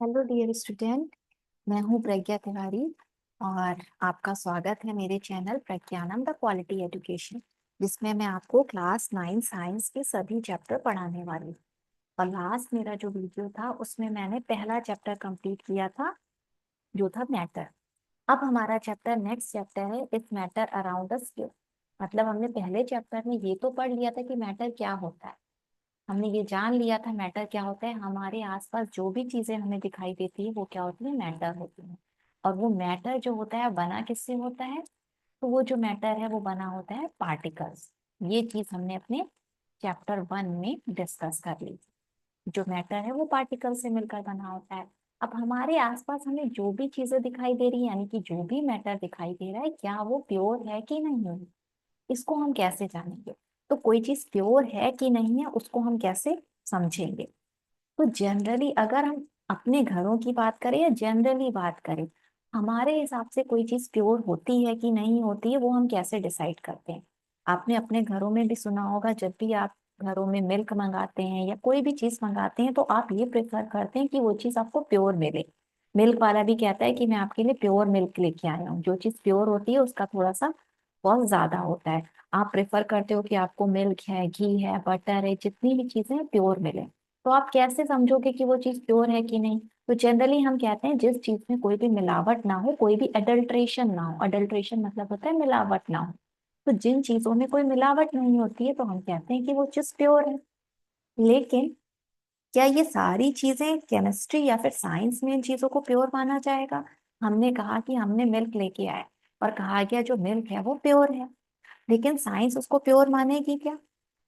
Hello dear student. मैं हूँ प्रज्ञा तिवारी और आपका स्वागत है मेरे चैनल प्रज्ञानम द क्वालिटी एजुकेशन, जिसमें मैं आपको क्लास 9 साइंस के सभी चैप्टर पढ़ाने वाली हूँ। और लास्ट मेरा जो वीडियो था उसमें मैंने पहला चैप्टर कंप्लीट किया था, जो था मैटर। अब हमारा चैप्टर नेक्स्ट चैप्टर है इस मैटर अराउंड अस। मतलब हमने पहले चैप्टर में ये तो पढ़ लिया था कि मैटर क्या होता है। हमने ये जान लिया था मैटर क्या होता है, हमारे आसपास जो भी चीजें हमें दिखाई देती है वो क्या होती है, मैटर होती है। और वो मैटर जो होता है बना किससे होता है, तो वो जो मैटर है वो बना होता है पार्टिकल्स। ये चीज हमने अपने चैप्टर 1 में डिस्कस कर ली। जो मैटर है वो पार्टिकल से मिलकर बना होता है। अब हमारे आसपास हमें जो भी चीजें दिखाई दे रही है, यानी कि जो भी मैटर दिखाई दे रहा है, क्या वो प्योर है कि नहीं है, इसको हम कैसे जानेंगे। तो कोई चीज प्योर है कि नहीं है उसको हम कैसे समझेंगे। तो जनरली अगर हम अपने घरों की बात करें या जनरली बात करें, हमारे हिसाब से कोई चीज प्योर होती है कि नहीं होती है वो हम कैसे डिसाइड करते हैं। आपने अपने घरों में भी सुना होगा, जब भी आप घरों में मिल्क मंगाते हैं या कोई भी चीज मंगाते हैं तो आप ये प्रेफर करते हैं कि वो चीज आपको प्योर मिले। मिल्क वाला भी कहता है कि मैं आपके लिए प्योर मिल्क लेके आया हूँ। जो चीज प्योर होती है उसका थोड़ा सा बहुत ज्यादा होता है। आप प्रेफर करते हो कि आपको मिल्क है, घी है, बटर है, जितनी भी चीजें प्योर मिले। तो आप कैसे समझोगे कि वो चीज प्योर है कि नहीं। तो जनरली हम कहते हैं जिस चीज में कोई भी मिलावट ना हो, कोई भी अडल्ट्रेशन ना हो। अडल्ट्रेशन मतलब होता है मिलावट ना हो। तो जिन चीजों में कोई मिलावट नहीं होती है तो हम कहते हैं कि वो चीज प्योर है। लेकिन क्या ये सारी चीजें केमिस्ट्री या फिर साइंस में इन चीजों को प्योर माना जाएगा। हमने कहा कि हमने मिल्क लेके आए और कहा गया जो मिल्क है वो प्योर है, लेकिन साइंस उसको प्योर मानेगी क्या।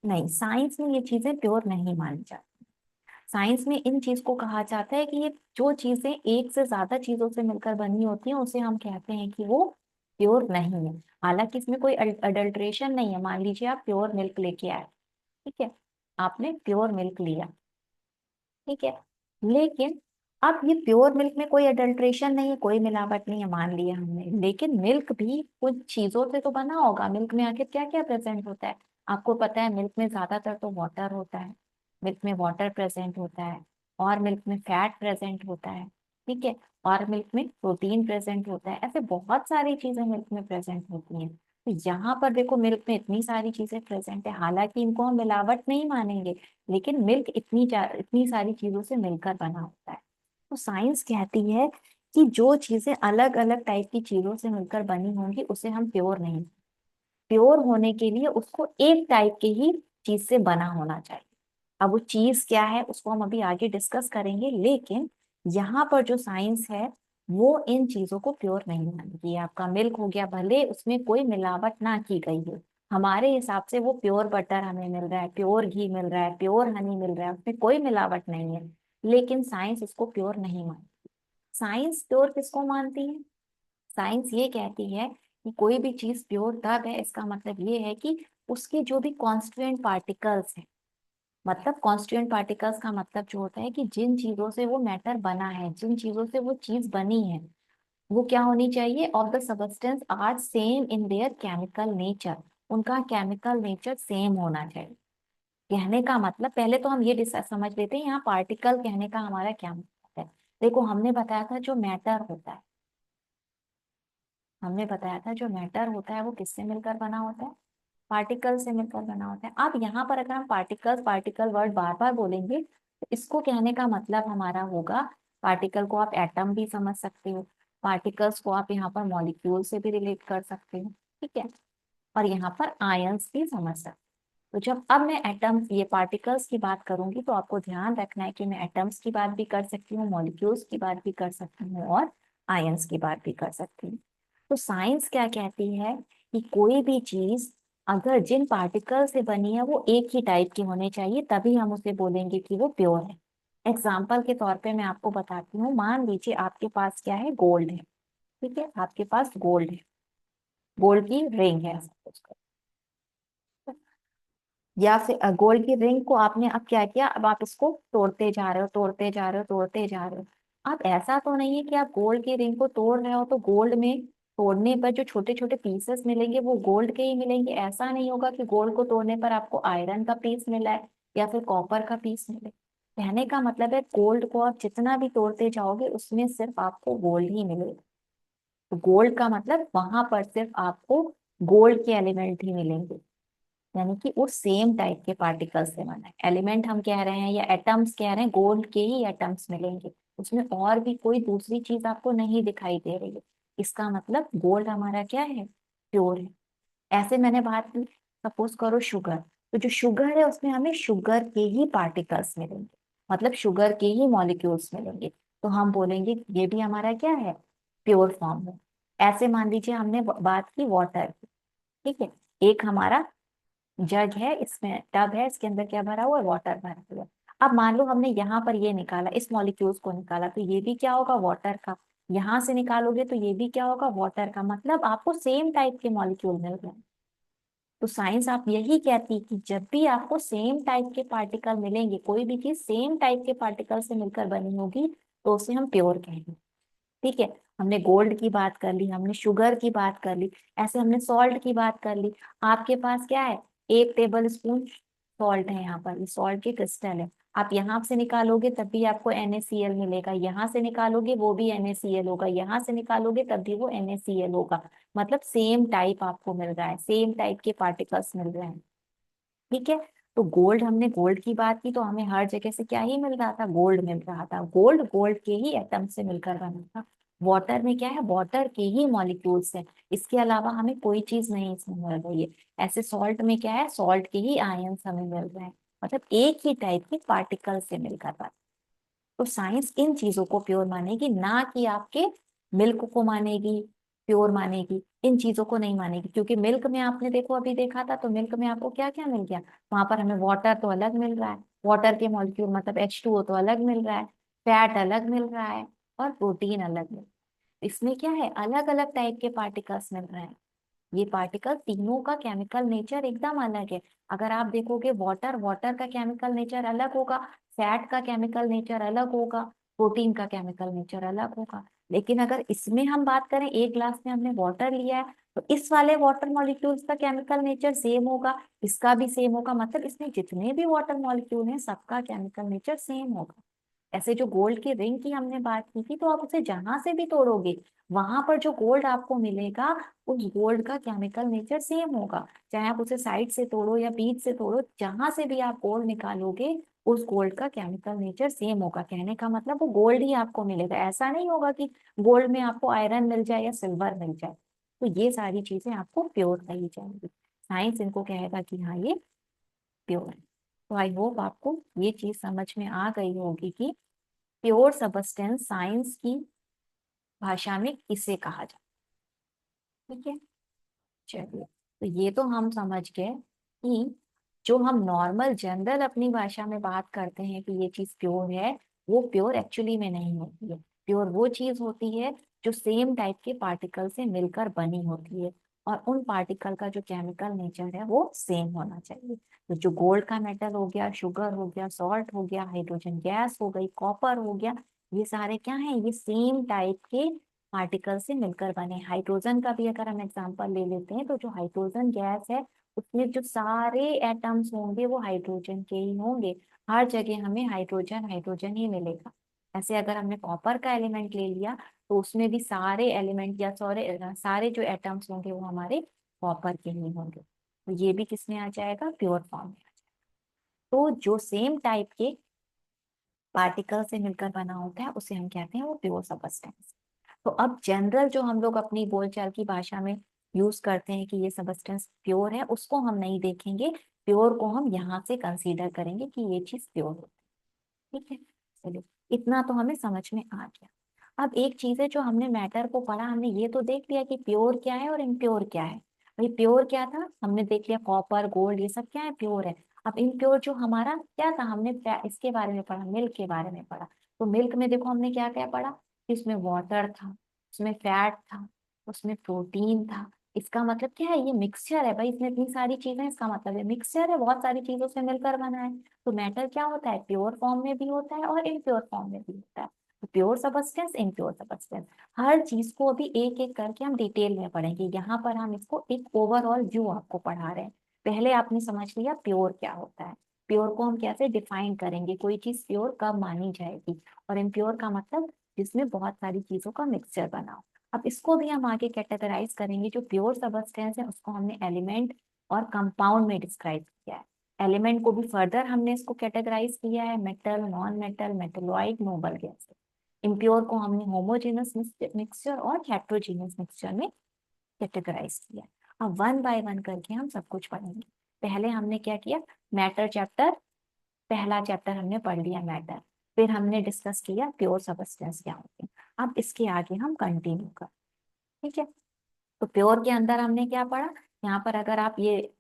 नहीं, साइंस में ये चीजें प्योर नहीं मानी जाती। साइंस में इन चीज को कहा जाता है कि ये जो चीजें एक से ज्यादा चीजों से मिलकर बनी होती हैं उसे हम कहते हैं कि वो प्योर नहीं है। हालांकि इसमें कोई अडल्ट्रेशन नहीं है। मान लीजिए आप प्योर मिल्क लेके आए, ठीक है, आपने प्योर मिल्क लिया, ठीक है, लेकिन अब ये प्योर मिल्क में कोई अडल्ट्रेशन नहीं है, कोई मिलावट नहीं है, मान लिया हमने, लेकिन मिल्क भी कुछ चीजों से तो बना होगा। मिल्क में आखिर क्या क्या प्रेजेंट होता है, आपको पता है। मिल्क में ज्यादातर तो वाटर होता है, मिल्क में वाटर प्रेजेंट होता है, और मिल्क में फैट प्रेजेंट होता है, ठीक है, और मिल्क में प्रोटीन प्रेजेंट होता है। ऐसे बहुत सारी चीजें मिल्क में प्रेजेंट होती हैं। तो यहाँ पर देखो, मिल्क में इतनी सारी चीजें प्रेजेंट है, हालांकि इनको हम मिलावट नहीं मानेंगे, लेकिन मिल्क इतनी सारी चीजों से मिलकर बना होता है। तो साइंस कहती है कि जो चीजें अलग अलग टाइप की चीजों से मिलकर बनी होंगी उसे हम प्योर नहीं। प्योर होने के लिए उसको एक टाइप के ही चीज से बना होना चाहिए। अब वो चीज क्या है उसको हम अभी आगे डिस्कस करेंगे, लेकिन यहाँ पर जो साइंस है वो इन चीजों को प्योर नहीं मानती है। आपका मिल्क हो गया, भले उसमें कोई मिलावट ना की गई हो, हमारे हिसाब से वो प्योर बटर हमें मिल रहा है, प्योर घी मिल रहा है, प्योर हनी मिल रहा है, उसमें कोई मिलावट नहीं है, लेकिन साइंस उसको प्योर नहीं मानती। साइंस प्योर किसको मानती है, साइंस ये कहती है कि कोई भी चीज प्योर तब है, इसका मतलब ये है कि उसके जो भी कॉन्स्टिट्यूएंट पार्टिकल्स हैं। मतलब कॉन्स्टिट्यूएंट पार्टिकल्स का मतलब जो होता है कि जिन चीजों से वो मैटर बना है, जिन चीजों से वो चीज बनी है, वो क्या होनी चाहिए, of the substance are same in their chemical nature. उनका केमिकल नेचर सेम होना चाहिए। कहने का मतलब, पहले तो हम ये समझ लेते हैं यहाँ पार्टिकल कहने का हमारा क्या मतलब है। देखो, हमने बताया था जो मैटर होता है, हमने बताया था जो मैटर होता है वो किससे मिलकर बना होता है, पार्टिकल से मिलकर बना होता है। अब यहाँ पर अगर हम पार्टिकल्स पार्टिकल वर्ड बार बार बोलेंगे तो इसको कहने का मतलब हमारा होगा, पार्टिकल को आप एटम भी समझ सकते हो, पार्टिकल्स को आप यहाँ पर मॉलिक्यूल से भी रिलेट कर सकते हो, ठीक है, और यहाँ पर आयंस भी समझ सकते हो। तो जब अब मैं एटम्स ये पार्टिकल्स की बात करूंगी तो आपको ध्यान रखना है कि मैं एटम्स की बात भी कर सकती हूँ, मॉलिक्यूल्स की बात भी कर सकती हूँ, और आयंस की बात भी कर सकती हूँ। तो साइंस क्या कहती है कि कोई भी चीज अगर जिन पार्टिकल से बनी है वो एक ही टाइप की होने चाहिए, तभी हम उसे बोलेंगे कि वो प्योर है। एग्जाम्पल के तौर पे मैं आपको बताती हूँ, मान लीजिए आपके पास क्या है, गोल्ड है, ठीक है, आपके पास गोल्ड है, गोल्ड की रिंग है suppose करो। या फिर गोल्ड की रिंग को आपने अब क्या किया, अब आप इसको तोड़ते जा रहे हो, तोड़ते जा रहे हो, तोड़ते जा रहे हो। अब ऐसा तो नहीं है कि आप गोल्ड की रिंग को तोड़ रहे हो तो गोल्ड में तोड़ने पर जो छोटे छोटे पीसेस मिलेंगे वो गोल्ड के ही मिलेंगे। ऐसा नहीं होगा कि गोल्ड को तोड़ने पर आपको आयरन का पीस मिला है या फिर कॉपर का पीस मिले। कहने का मतलब है गोल्ड को आप जितना भी तोड़ते जाओगे उसमें सिर्फ आपको गोल्ड ही मिलेगा। तो गोल्ड का मतलब वहां पर सिर्फ आपको गोल्ड के एलिमेंट ही मिलेंगे, यानी कि वो सेम टाइप के पार्टिकल्स से बना है। एलिमेंट हम कह रहे हैं या एटम्स कह रहे हैं, गोल्ड के ही एटम्स मिलेंगे, उसमें और भी कोई दूसरी चीज आपको नहीं दिखाई दे रही है। इसका मतलब गोल्ड हमारा क्या है, प्योर है। ऐसे मैंने बात की, सपोज करो शुगर, तो जो शुगर है उसमें हमें शुगर के ही पार्टिकल्स मिलेंगे, मतलब शुगर के ही मॉलिक्यूल्स मिलेंगे। तो हम बोलेंगे ये भी हमारा क्या है, प्योर फॉर्म है। ऐसे मान लीजिए हमने बात की वाटर की, ठीक है, एक हमारा जग है, इसमें टब है, इसके अंदर क्या भरा हुआ है, वाटर भरा हुआ है। अब मान लो हमने यहाँ पर ये निकाला, इस मॉलिक्यूल्स को निकाला, तो ये भी क्या होगा, वाटर का। यहाँ से निकालोगे तो ये भी क्या होगा, वाटर का। मतलब आपको सेम टाइप के मॉलिक्यूल मिल रहे हैं। तो साइंस आप यही कहती है कि जब भी आपको सेम टाइप के पार्टिकल मिलेंगे, कोई भी चीज सेम टाइप के पार्टिकल से मिलकर बनी होगी, तो उसे हम प्योर कहेंगे। ठीक है, हमने गोल्ड की बात कर ली, हमने शुगर की बात कर ली, ऐसे हमने सॉल्ट की बात कर ली। आपके पास क्या है, 1 टेबल स्पून सॉल्ट है, यहाँ पर ये सॉल्ट के क्रिस्टल है। आप यहाँ से निकालोगे तब भी आपको NaCl मिलेगा, यहाँ से निकालोगे वो भी NaCl होगा, यहाँ से निकालोगे तब भी वो NaCl होगा। मतलब सेम टाइप आपको मिल रहा है, सेम टाइप के पार्टिकल्स मिल रहे हैं। ठीक है, तो गोल्ड, हमने गोल्ड की बात की तो हमें हर जगह से क्या ही मिल रहा था, गोल्ड मिल रहा था। गोल्ड गोल्ड के ही एटम से मिलकर बना था। वाटर में क्या है, वाटर के ही मॉलिक्यूल्स है, इसके अलावा हमें कोई चीज नहीं इसमें मिल रही है। ऐसे सॉल्ट में क्या है, सॉल्ट के ही आयंस हमें मिल रहे हैं। मतलब एक ही टाइप के पार्टिकल से मिलकर बना। तो साइंस इन चीजों को प्योर मानेगी, ना कि आपके मिल्क को मानेगी, प्योर मानेगी। इन चीजों को नहीं मानेगी, क्योंकि मिल्क में आपने देखो अभी देखा था, तो मिल्क में आपको क्या क्या मिल गया, वहां पर हमें वाटर तो अलग मिल रहा है, वाटर के मॉलिक्यूल मतलब H2O तो अलग मिल रहा है, फैट अलग मिल रहा है, और प्रोटीन अलग मिल रहा है। इसमें क्या है, अलग अलग टाइप के पार्टिकल्स मिल रहे हैं। ये पार्टिकल तीनों का केमिकल नेचर एकदम अलग है। अगर आप देखोगे वाटर, वाटर का केमिकल नेचर अलग होगा, फैट का केमिकल नेचर अलग होगा, प्रोटीन का केमिकल नेचर अलग होगा। लेकिन अगर इसमें हम बात करें, एक ग्लास में हमने वाटर लिया है, तो इस वाले वाटर मॉलिक्यूल्स का केमिकल नेचर सेम होगा, इसका भी सेम होगा। मतलब इसमें जितने भी वाटर मॉलिक्यूल हैं सबका केमिकल नेचर सेम होगा। ऐसे जो गोल्ड की रिंग की हमने बात की थी, तो आप उसे जहां से भी तोड़ोगे, वहां पर जो गोल्ड आपको मिलेगा, उस गोल्ड का केमिकल नेचर सेम होगा। चाहे आप उसे साइड से तोड़ो या बीच से तोड़ो, जहां से भी आप गोल्ड निकालोगे, उस गोल्ड का केमिकल नेचर सेम होगा। कहने का मतलब वो गोल्ड ही आपको मिलेगा। ऐसा नहीं होगा कि गोल्ड में आपको आयरन मिल जाए या सिल्वर मिल जाए। तो ये सारी चीजें आपको प्योर कही जाएंगी। साइंस इनको कहेगा कि हाँ ये प्योर है। तो आई होप आपको ये चीज समझ में आ गई होगी कि प्योर सबस्टेंस साइंस की भाषा में किसे कहा जाता है। ठीक है, चलिए, तो ये तो हम समझ गए कि जो हम नॉर्मल जनरल अपनी भाषा में बात करते हैं कि ये चीज प्योर है, वो प्योर एक्चुअली में नहीं होती है। प्योर वो चीज होती है जो सेम टाइप के पार्टिकल से मिलकर बनी होती है, और उन पार्टिकल का जो केमिकल नेचर है वो सेम होना चाहिए। तो जो गोल्ड का मेटल हो गया, शुगर हो गया, सॉल्ट हो गया, हाइड्रोजन गैस हो गई, कॉपर हो गया, ये सारे क्या हैं, ये सेम टाइप के पार्टिकल से मिलकर बने। हाइड्रोजन का भी अगर हम एग्जांपल ले लेते हैं, तो जो हाइड्रोजन गैस है उसमें जो सारे एटम्स होंगे वो हाइड्रोजन के ही होंगे। हर जगह हमें हाइड्रोजन हाइड्रोजन ही मिलेगा। ऐसे अगर हमने कॉपर का एलिमेंट ले लिया, तो उसमें भी सारे एलिमेंट या सारे सारे जो एटम्स होंगे वो हमारे कॉपर के ही होंगे। तो ये भी किसमें आ जाएगा, प्योर फॉर्म में। तो जो सेम टाइप के पार्टिकल से मिलकर बना होता है उसे हम कहते हैं वो प्योर सबस्टेंस। तो अब जनरल जो हम लोग अपनी बोलचाल की भाषा में यूज करते हैं कि ये सबस्टेंस प्योर है, उसको हम नहीं देखेंगे। प्योर को हम यहाँ से कंसीडर करेंगे कि ये चीज प्योर होती है। ठीक है, चलिए, इतना तो हमें समझ में आ गया। अब एक चीज है, जो हमने मैटर को पढ़ा, हमने ये तो देख लिया कि प्योर क्या है और इम्प्योर क्या है। भाई प्योर क्या था, हमने देख लिया, कॉपर गोल्ड ये सब क्या है, प्योर है। अब इम्प्योर जो हमारा क्या था, हमने इसके बारे में पढ़ा, मिल्क के बारे में पढ़ा। तो मिल्क में देखो हमने क्या क्या पढ़ा, कि उसमें वाटर था, उसमें फैट था, उसमें प्रोटीन था। इसका मतलब क्या है, ये मिक्सचर है भाई, इसमें इतनी सारी चीजें, इसका मतलब है मिक्सचर है, बहुत सारी चीजों से मिलकर बना है। तो मैटर क्या होता है, प्योर फॉर्म में भी होता है और इम्प्योर फॉर्म में भी होता है। प्योर सबस्टेंस, इम्प्योर सबस्टेंस, हर चीज को अभी एक एक करके हम डिटेल में पढ़ेंगे। यहाँ पर हम इसको एक ओवरऑल व्यू आपको पढ़ा रहे हैं। पहले आपने समझ लिया प्योर क्या होता है। प्योर को हम कैसे डिफाइन करेंगे, कोई चीज प्योर कब मानी जाएगी, और इम्प्योर का मतलब जिसमें बहुत सारी चीजों का मिक्सचर बना हो। अब इसको भी हम आगे कैटेगराइज करेंगे। जो प्योर सबस्टेंस है उसको हमने एलिमेंट और कंपाउंड में डिस्क्राइब किया है। एलिमेंट को भी फर्दर हमने इसको कैटेगराइज किया है, metal, non metal, metalloid, noble gas. Impure को हमने होमोजेनस मिक्सचर और हेट्रोजेनस मिक्सचर में कैटेगराइज किया। अब वन बाय वन करके हम सब कुछ पढ़ेंगे। पहले हमने क्या किया, मैटर चैप्टर, पहला चैप्टर हमने पढ़ लिया मैटर। फिर हमने डिस्कस किया प्योर सबस्टेंस क्या होते हैं। अब इसके आगे हम कंटिन्यू कर, ठीक है। तो प्योर के अंदर हमने क्या पढ़ा, यहाँ पर अगर आप ये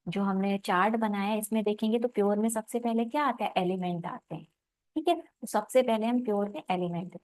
जो हमने चार्ट बनाया है इसमें देखेंगे तो प्योर में सबसे पहले क्या आता है, एलिमेंट आते हैं, ठीक है। तो सबसे पहले हम प्योर में एलिमेंट,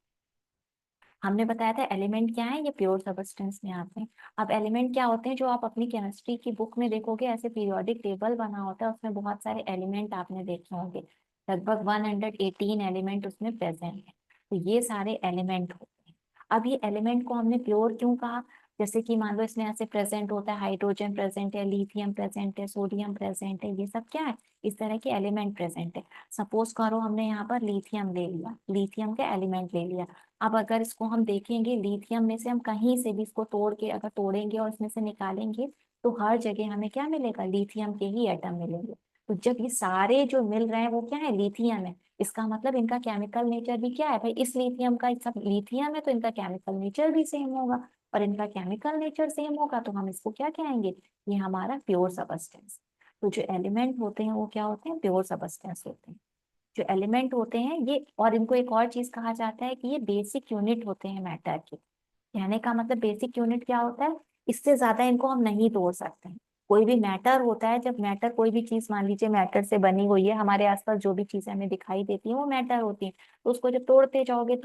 हमने बताया था एलिमेंट क्या है, ये प्योर सबस्टेंस में आते हैं। अब एलिमेंट क्या होते हैं, जो आप अपनी केमिस्ट्री की बुक में देखोगे ऐसे पीरियोडिक टेबल बना होता है, उसमें बहुत सारे एलिमेंट आपने देखे होंगे, लगभग 118 एलिमेंट उसमें प्रेजेंट है। तो ये सारे एलिमेंट होते हैं। अब ये एलिमेंट को हमने प्योर क्यों कहा, जैसे कि मान लो इसमें ऐसे प्रेजेंट होता है, हाइड्रोजन प्रेजेंट है, लिथियम प्रेजेंट है, सोडियम प्रेजेंट है, ये सब क्या है, इस तरह के एलिमेंट प्रेजेंट है। सपोज करो हमने यहाँ पर लिथियम ले लिया, लिथियम का एलिमेंट ले लिया। अब अगर इसको हम देखेंगे, लिथियम में से हम कहीं से भी इसको तोड़ के अगर तोड़ेंगे और इसमें से निकालेंगे तो हर जगह हमें क्या मिलेगा, लिथियम के ही एटम मिलेंगे। तो जब ये सारे जो मिल रहे हैं वो क्या है, लिथियम है, इसका मतलब इनका केमिकल नेचर भी क्या है भाई, इस लिथियम का सब लिथियम है तो इनका केमिकल नेचर भी सेम होगा। और इनका केमिकल नेचर सेम होगा तो हम इसको क्या कहेंगे, ये हमारा प्योर सबस्टेंस। तो जो एलिमेंट होते हैं वो क्या होते हैं, प्योर सबस्टेंस होते हैं। जो एलिमेंट होते हैं ये, और इनको एक और चीज कहा जाता है कि ये बेसिक यूनिट होते हैं मैटर के। कहने का मतलब बेसिक यूनिट क्या होता है, इससे ज्यादा इनको हम नहीं तोड़ सकते हैं। कोई भी मैटर होता है, जब मैटर कोई भी चीज मान लीजिए मैटर से बनी हुई है, हमारे आसपास जो भी चीजें हमें दिखाई देती हैं वो मैटर होती हैं, तो उसको जब तोड़ते जाओगे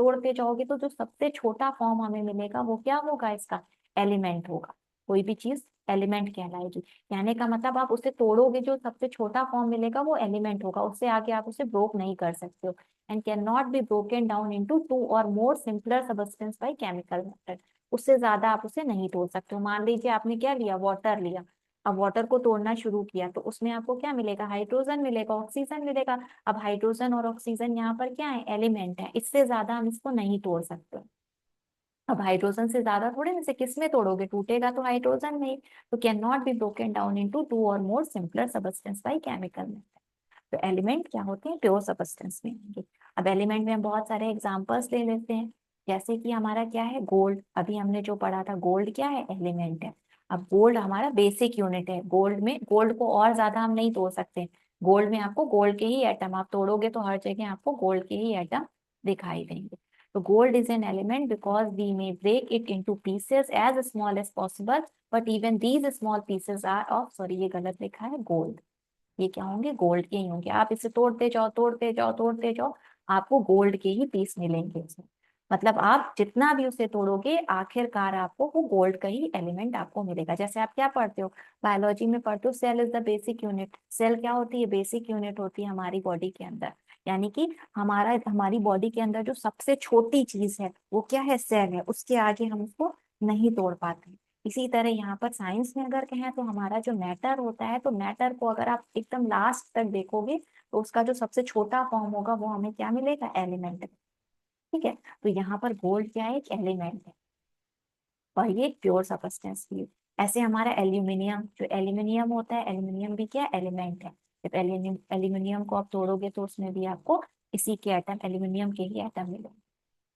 तो जो सबसे छोटा फॉर्म हमें मिलेगा वो क्या होगा, इसका एलिमेंट होगा। कोई भी चीज एलिमेंट कहलाएगी। कहने का मतलब आप उसे तोड़ोगे, जो सबसे छोटा फॉर्म मिलेगा वो एलिमेंट होगा, उससे आगे आप उसे ब्रोक नहीं कर सकते हो। And can not be broken down into two और more simpler substance by chemical method. उससे ज्यादा आप उसे नहीं तोड़ सकते हो। मान लीजिए आपने क्या लिया, वाटर लिया, अब वाटर को तोड़ना शुरू किया तो उसमें आपको क्या मिलेगा, हाइड्रोजन मिलेगा, ऑक्सीजन मिलेगा। अब हाइड्रोजन और ऑक्सीजन यहाँ पर क्या है, एलिमेंट है, इससे ज्यादा हम इसको नहीं तोड़ सकते। अब हाइड्रोजन से ज्यादा थोड़े ना, से किस में तोड़ोगे, टूटेगा तो हाइड्रोजन में ही। तो can not be broken down into two और more simpler substance by chemical method. तो एलिमेंट क्या होते हैं, प्योर सबस्टेंस में आएंगे। अब एलिमेंट में हम बहुत सारे एग्जांपल्स ले लेते हैं। जैसे कि हमारा क्या है, गोल्ड, अभी हमने जो पढ़ा था, गोल्ड क्या है, एलिमेंट है। अब गोल्ड हमारा बेसिक यूनिट है। गोल्ड में, गोल्ड को और ज्यादा हम नहीं तोड़ सकते। गोल्ड में आपको गोल्ड के ही एटम, आप तोड़ोगे तो हर जगह आपको गोल्ड के ही एटम दिखाई देंगे। तो gold is an element because we may break it into pieces as small as possible, but even these small pieces are of, sorry ये गलत लिखा है, gold। ये क्या होंगे, गोल्ड के ही होंगे। आप इसे तोड़ते जाओ, आपको गोल्ड के ही पीस मिलेंगे इसमें। मतलब आप जितना भी उसे तोड़ोगे आखिरकार आपको वो गोल्ड का ही एलिमेंट आपको मिलेगा। जैसे आप क्या पढ़ते हो, बायोलॉजी में पढ़ते हो, cell is the basic unit. Cell क्या होती है, बेसिक यूनिट होती है हमारी बॉडी के अंदर। यानी कि हमारी बॉडी के अंदर जो सबसे छोटी चीज है वो क्या है, सेल है, उसके आगे हम उसको नहीं तोड़ पाते। इसी तरह यहाँ पर साइंस में अगर कहें तो हमारा जो मैटर होता है, तो मैटर को अगर आप एकदम लास्ट तक देखोगे तो उसका जो सबसे छोटा फॉर्म होगा वो हमें क्या मिलेगा, एलिमेंट। ठीक है। तो यहाँ पर गोल्ड क्या है, एक एलिमेंट है और ये प्योर सबस्टेंस भी है। ऐसे हमारा एल्यूमिनियम, जो एल्यूमिनियम होता है, एल्यूमिनियम भी क्या एलिमेंट है। जब एल्यूमिनियम को आप तोड़ोगे तो उसमें भी आपको इसी के एटम, एल्यूमिनियम के ही एटम मिलेंगे।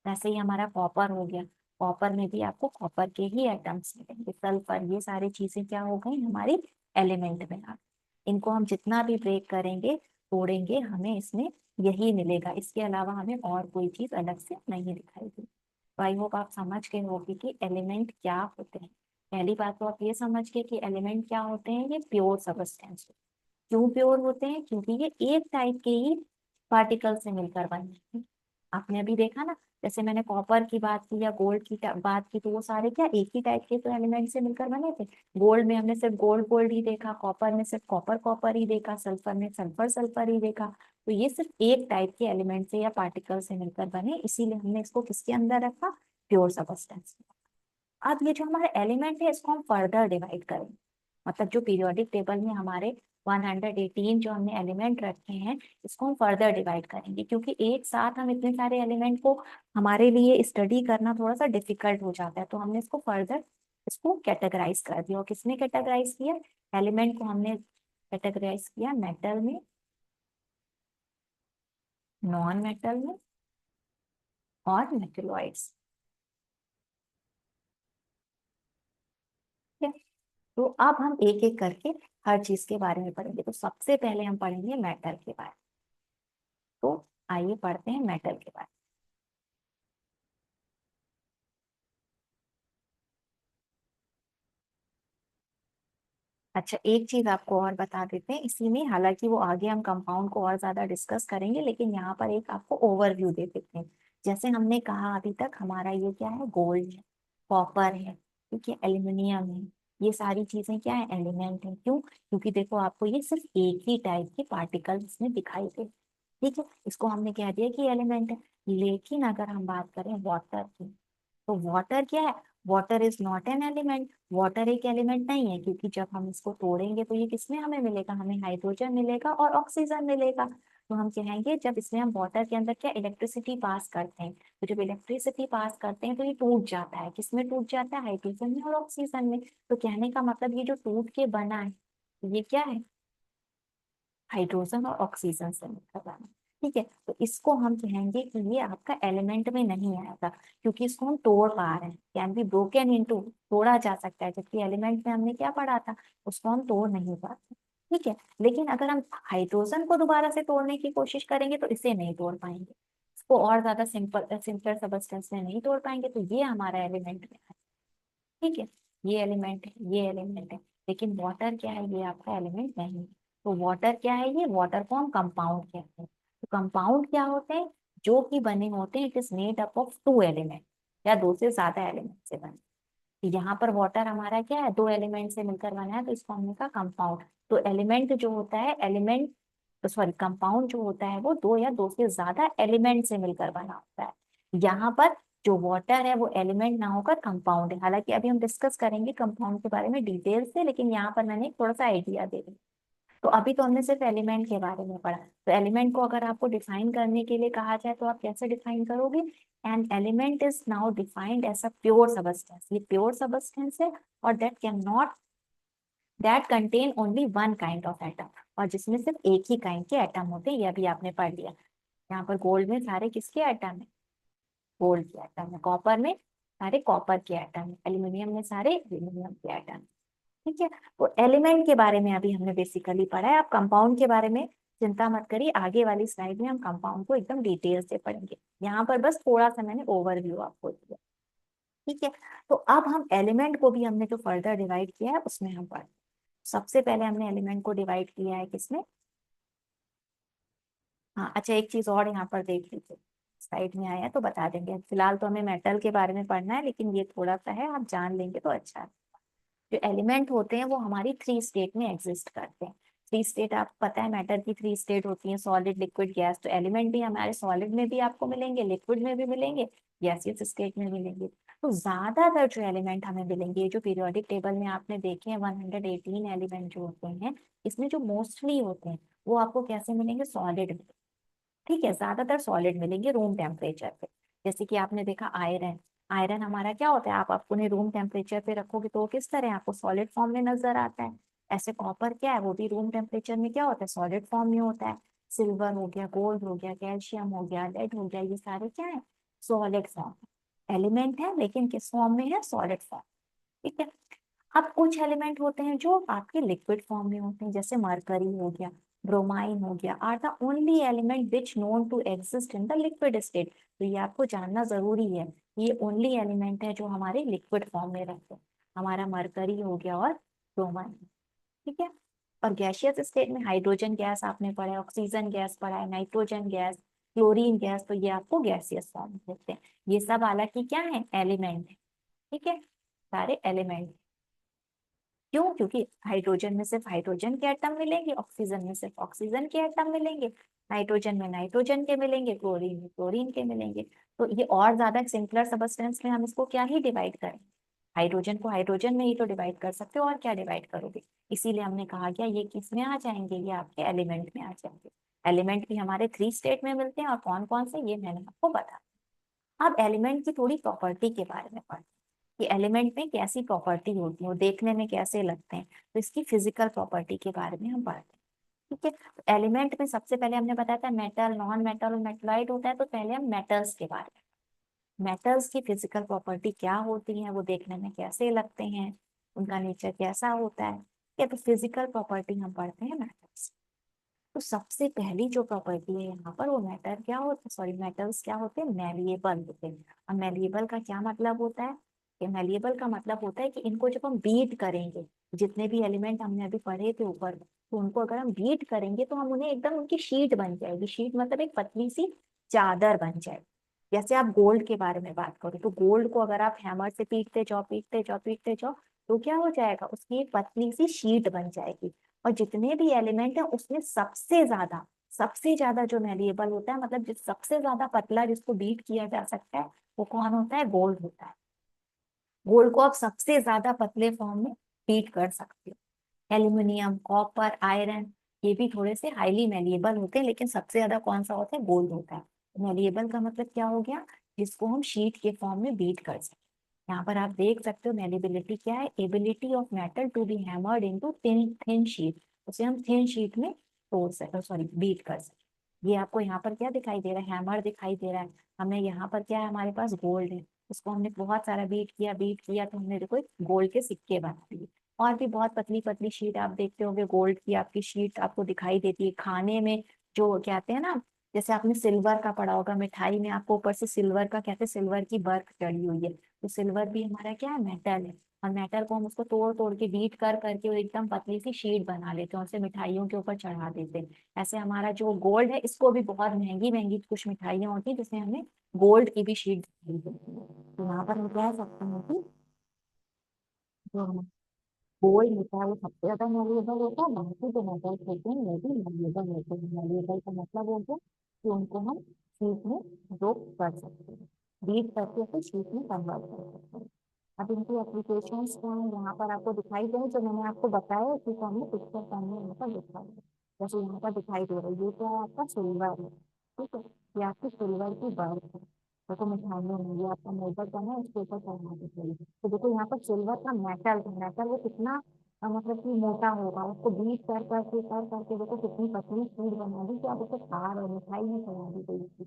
वैसे ही हमारा कॉपर हो गया, कॉपर में भी आपको कॉपर के ही एटम्स मिलेंगे। सल्फर, ये सारी चीजें क्या हो गई, हमारी एलिमेंट में आ गई। इनको हम जितना भी ब्रेक करेंगे, तोड़ेंगे, हमें इसमें यही मिलेगा। इसके अलावा हमें और कोई चीज अलग से नहीं दिखाई देगी। तो आई होप आप समझ गए होंगे कि एलिमेंट क्या होते हैं। पहली बात तो आप ये समझ गए कि एलिमेंट क्या होते हैं, ये प्योर सबस्टेंस। क्यों प्योर होते हैं, क्योंकि ये एक टाइप के ही पार्टिकल से मिलकर बने हैं। आपने अभी देखा ना, जैसे मैंने कॉपर की बात की या गोल्ड की बात की, तो वो सारे क्या एक ही टाइप के तो एलिमेंट से मिलकर बने थे। गोल्ड में हमने सिर्फ गोल्ड गोल्ड ही देखा, कॉपर में सिर्फ कॉपर कॉपर ही देखा, सल्फर में सल्फर सल्फर ही देखा। तो ये सिर्फ एक टाइप के एलिमेंट से या पार्टिकल से मिलकर बने, इसीलिए हमने इसको किसके अंदर रखा, प्योर सबस्टेंस। अब ये जो हमारे एलिमेंट है इसको हम फर्दर डिवाइड करें, मतलब जो पीरियोडिक टेबल में हमारे 118 जो हमने एलिमेंट रखे हैं इसको हम फर्दर डिवाइड करेंगे, क्योंकि एक साथ हम इतने सारे एलिमेंट को हमारे लिए स्टडी करना थोड़ा सा डिफिकल्ट हो जाता है, तो हमने इसको फर्दर इसको कैटेगराइज कर दिया। और किसने कैटेगराइज किया? एलिमेंट को हमने कैटेगराइज किया मेटल में, नॉन मेटल में और मेटलॉइड्स। ठीक है, तो अब हम एक एक करके हर चीज के बारे में पढ़ेंगे। तो सबसे पहले हम पढ़ेंगे मेटल के बारे में। तो आइए पढ़ते हैं मेटल के बारे में। अच्छा, एक चीज आपको और बता देते हैं इसी में, हालांकि वो आगे हम कंपाउंड को और ज्यादा डिस्कस करेंगे, लेकिन यहाँ पर एक आपको ओवरव्यू दे देते हैं। जैसे हमने कहा अभी तक हमारा ये क्या है, गोल्ड है, कॉपर है, ठीक है, एल्यूमिनियम है, ये सारी चीजें क्या है, एलिमेंट है। क्यों? क्योंकि देखो आपको ये सिर्फ एक ही टाइप के पार्टिकल इसमें दिखाई दे, ठीक है, इसको हमने कह दिया कि एलिमेंट है। लेकिन अगर हम बात करें वाटर की, तो वाटर क्या है? Water is not an element. Water एक एलिमेंट नहीं है, क्योंकि जब हम इसको तोड़ेंगे तो ये किसमें हमें मिलेगा, हमें हाइड्रोजन मिलेगा और ऑक्सीजन मिलेगा। तो हम कहेंगे जब इसमें हम वाटर के अंदर क्या इलेक्ट्रिसिटी पास करते हैं, तो जब इलेक्ट्रिसिटी पास करते हैं तो ये टूट जाता है, किसमें टूट जाता है, हाइड्रोजन में और ऑक्सीजन में। तो कहने का मतलब ये जो टूट के बना है ये क्या है, हाइड्रोजन और ऑक्सीजन से मिलकर बना। ठीक है, तो इसको हम कहेंगे कि ये आपका एलिमेंट में नहीं आएगा, क्योंकि इसको हम तोड़ पा रहे हैं, कैन बी ब्रोकन इनटू, तोड़ा जा सकता है, जबकि एलिमेंट में हमने क्या पढ़ा था, उसको हम तोड़ नहीं पाते। ठीक है, लेकिन अगर हम हाइड्रोजन को दोबारा से तोड़ने की कोशिश करेंगे तो इसे नहीं तोड़ पाएंगे, इसको और ज्यादा सिंपलर सबस्टेंस में नहीं तोड़ पाएंगे, तो ये हमारा एलिमेंट में है। ठीक है, ये एलिमेंट है, ये एलिमेंट है, लेकिन वाटर क्या है, ये आपका एलिमेंट नहीं है। तो वाटर क्या है, ये वाटर को हम कंपाउंड कहते हैं। तो कंपाउंड क्या होते हैं, जो कि बने होते हैं, it is made up of two element या दो से ज्यादा एलिमेंट से बने। तो यहाँ पर वाटर हमारा क्या है, दो एलिमेंट से मिलकर बना है, तो इसको हमने कहा कंपाउंड। तो एलिमेंट जो होता है, एलिमेंट सॉरी कंपाउंड जो होता है वो दो या दो से ज्यादा एलिमेंट से मिलकर बना होता है। यहाँ पर जो वाटर है वो एलिमेंट ना होकर कंपाउंड है। हालांकि अभी हम डिस्कस करेंगे कंपाउंड के बारे में डिटेल से, लेकिन यहाँ पर मैंने थोड़ा सा आइडिया दे दी। तो अभी तो हमने सिर्फ एलिमेंट के बारे में पढ़ा। तो एलिमेंट को अगर आपको डिफाइन करने के लिए कहा जाए तो आप कैसे डिफाइन करोगे? An element is now defined as a pure substance, ये प्योर सबस्टेंस है, और that contain only one kind of atom, और जिसमें सिर्फ एक ही काइंड के एटम होते हैं। ये अभी आपने पढ़ लिया। यहाँ पर गोल्ड में सारे किसके एटम है, गोल्ड के एटम है, कॉपर में सारे कॉपर के एटम है, एल्यूमिनियम में सारे एल्यूमिनियम के एटम। ठीक है, तो एलिमेंट के बारे में अभी हमने बेसिकली पढ़ा है। आप कंपाउंड के बारे में चिंता मत करिए, आगे वाली स्लाइड में हम कंपाउंड को एकदम डिटेल से पढ़ेंगे। यहाँ पर बस थोड़ा सा मैंने ओवरव्यू आपको दिया। ठीक है, तो अब हम एलिमेंट को भी हमने जो फर्दर डिवाइड किया है उसमें हम पढ़, सबसे पहले हमने एलिमेंट को डिवाइड किया है किसमें, हाँ अच्छा एक चीज और यहाँ पर देख लीजिए, साइड में आया है तो बता देंगे। फिलहाल तो हमें मेटल के बारे में पढ़ना है, लेकिन ये थोड़ा सा है, आप जान लेंगे तो अच्छा है। जो एलिमेंट होते हैं वो हमारी थ्री स्टेट में एग्जिस्ट करते हैं। थ्री स्टेट आपको पता है, मैटर की थ्री स्टेट होती है, सॉलिड लिक्विड गैस। तो एलिमेंट भी हमारे सॉलिड में भी आपको मिलेंगे, लिक्विड में भी मिलेंगे, गैसियस स्टेट में मिलेंगे। तो ज्यादातर जो एलिमेंट हमें मिलेंगे, ये जो पीरियोडिक टेबल में आपने देखे हैं 118 एलिमेंट जो होते हैं, इसमें जो मोस्टली होते हैं वो आपको कैसे मिलेंगे, सॉलिड में। ठीक है, ज्यादातर सॉलिड मिलेंगे रूम टेम्परेचर पे। जैसे कि आपने देखा आयरन, आयरन हमारा क्या होता है, आप अपने रूम टेम्परेचर पे रखोगे तो वो किस तरह आपको सॉलिड फॉर्म में नजर आता है। ऐसे कॉपर क्या है, वो भी रूम टेम्परेचर में क्या होता है, सॉलिड फॉर्म में होता है। सिल्वर हो गया, गोल्ड हो गया, कैल्शियम हो गया, लेड हो गया, ये सारे क्या है, सॉलिड फॉर्म एलिमेंट है, लेकिन किस फॉर्म में है, सॉलिड फॉर्म। ठीक है, अब कुछ एलिमेंट होते हैं जो आपके लिक्विड फॉर्म में होते हैं, जैसे मरकरी हो गया, ब्रोमाइन हो गया, are the only element which known to exist in the liquid state. तो ये आपको जानना जरूरी है, ये ओनली एलिमेंट है जो हमारे लिक्विड फॉर्म में रहते हैं, हमारा मरकरी हो गया और ब्रोमाइन। ठीक है, और गैसियस स्टेट में हाइड्रोजन गैस आपने पढ़ा है, ऑक्सीजन गैस पढ़ा है, नाइट्रोजन गैस, क्लोरीन गैस, तो ये आपको गैसियस फॉर्म में होते हैं। ये सब हालांकि क्या है, एलिमेंट है। ठीक है, सारे एलिमेंट। क्यों? क्योंकि हाइड्रोजन में सिर्फ हाइड्रोजन के एटम मिलेंगे, ऑक्सीजन में सिर्फ ऑक्सीजन के एटम मिलेंगे, नाइट्रोजन में नाइट्रोजन के मिलेंगे, क्लोरीन में क्लोरीन के मिलेंगे। तो ये और ज्यादा सिंपलर सबस्टेंस में हम इसको क्या ही डिवाइड करें, हाइड्रोजन को हाइड्रोजन में ही तो डिवाइड कर सकते हो, और क्या डिवाइड करोगे। इसीलिए हमने कहा गया ये किस में आ जाएंगे, ये आपके एलिमेंट में आ जाएंगे। एलिमेंट भी हमारे 3 स्टेट में मिलते हैं, और कौन कौन से ये मैंने आपको बता। अब एलिमेंट की थोड़ी प्रॉपर्टी के बारे में पढ़ते हैं कि एलिमेंट में कैसी प्रॉपर्टी होती है, वो देखने में कैसे लगते हैं। तो इसकी फिजिकल प्रॉपर्टी के बारे में हम पढ़ते हैं। ठीक है, तो एलिमेंट में सबसे पहले हमने बताया था मेटल, नॉन मेटल और मेटलाइट होता है। तो पहले हम मेटल्स के बारे में, मेटल्स की फिजिकल प्रॉपर्टी क्या होती है, वो देखने में कैसे लगते हैं, उनका नेचर कैसा होता है। या तो फिजिकल प्रॉपर्टी हम पढ़ते हैं मेटल्स। तो सबसे पहली जो प्रॉपर्टी है यहाँ पर, वो मैटर क्या होता है, सॉरी मेटल्स क्या होते हैं, मैलिएबल होते हैं। और मैलिएबल का क्या मतलब होता है, कि मैलिएबल का मतलब होता है कि इनको जब हम बीट करेंगे, जितने भी एलिमेंट हमने अभी पढ़े थे ऊपर, तो उनको अगर हम बीट करेंगे तो हम उन्हें एकदम, उनकी शीट बन जाएगी। शीट मतलब एक पतली सी चादर बन जाएगी। जैसे आप गोल्ड के बारे में बात करो, तो गोल्ड को अगर आप हैमर से पीटते जाओ पीटते जाओ पीटते जाओ, तो क्या हो जाएगा, उसकी एक पतली सी शीट बन जाएगी। और जितने भी एलिमेंट है उसमें सबसे ज्यादा जो मैलिएबल होता है, मतलब जिस सबसे ज्यादा पतला जिसको बीट किया जा सकता है, वो कौन होता है, गोल्ड होता है। गोल्ड को आप सबसे ज्यादा पतले फॉर्म में बीट कर सकते हो। एल्यूमिनियम, कॉपर, आयरन, ये भी थोड़े से हाईली मैलिएबल होते हैं, लेकिन सबसे ज्यादा कौन सा होता है, गोल्ड होता है। मैलिएबल का मतलब क्या हो गया, जिसको हम शीट के फॉर्म में बीट कर सकते हैं। यहाँ पर आप देख सकते हो मैलिएबिलिटी क्या है, ability of metal to be hammered into thin thin sheet. उसे हम थिन शीट में तोड़ सकते, सॉरी बीट कर सकते। ये आपको यहाँ पर क्या दिखाई दे रहा है, हैमर दिखाई दे रहा है। हमें यहाँ पर क्या है, हमारे पास गोल्ड है, उसको हमने बहुत सारा बीट किया तो हमने देखो एक गोल्ड के सिक्के बना दिए। और भी बहुत पतली पतली शीट आप देखते होंगे, गोल्ड की आपकी शीट आपको दिखाई देती है खाने में। जो कहते हैं ना, जैसे आपने सिल्वर का पढ़ा होगा, मिठाई में आपको ऊपर से सिल्वर का, कहते हैं सिल्वर की बर्फ चढ़ी हुई है। तो सिल्वर भी हमारा क्या है, मेटल है। और मेटल को हम उसको तोड़ तोड़ के बीट कर करके वो एकदम पतली सी शीट बना लेते हैं, और उसे मिठाइयों के ऊपर चढ़ा देते हैं। ऐसे हमारा जो गोल्ड है, इसको भी बहुत महंगी महंगी कुछ मिठाइयाँ होती है जिसमें हमें गोल्ड की भी शीट दी जाती है। तो यहाँ पर हम कह सकते हैं कि जो गोल्ड होता है वो सबसे ज्यादा वैल्यूएबल होता है। बाकी जो मेटल्स होते हैं वो भी वैल्यूएबल होते हैं। वैल्यूएबल का मतलब हो गया कि उनको हम शीट में डोप कर सकते हैं, बीट करके फिर शीट में कन्वर्ट कर सकते हैं। अब इनकी एप्लीकेशंस क्या है, यहाँ पर आपको दिखाई दे, जो मैंने आपको बताया कि हमने पिक्चर करने यहाँ पर दिखाई दे। जैसे यहाँ पर दिखाई दे रही है, ये क्या है, आपका सिल्वर है। ठीक है, ये आपकी सिल्वर की बर्फ है। देखो मिठाइयों में ये आपका मोल्डर करना है, उसके ऊपर चढ़ा दीजिए। तो देखो यहाँ पर सिल्वर का मेटल, मेटल वो कितना मतलब कि मोटा होगा, उसको बीट कर करके देखो कितनी पतली शीट बना दी कि आप उसे खा रहे हो, मिठाई में चढ़ा दी गई।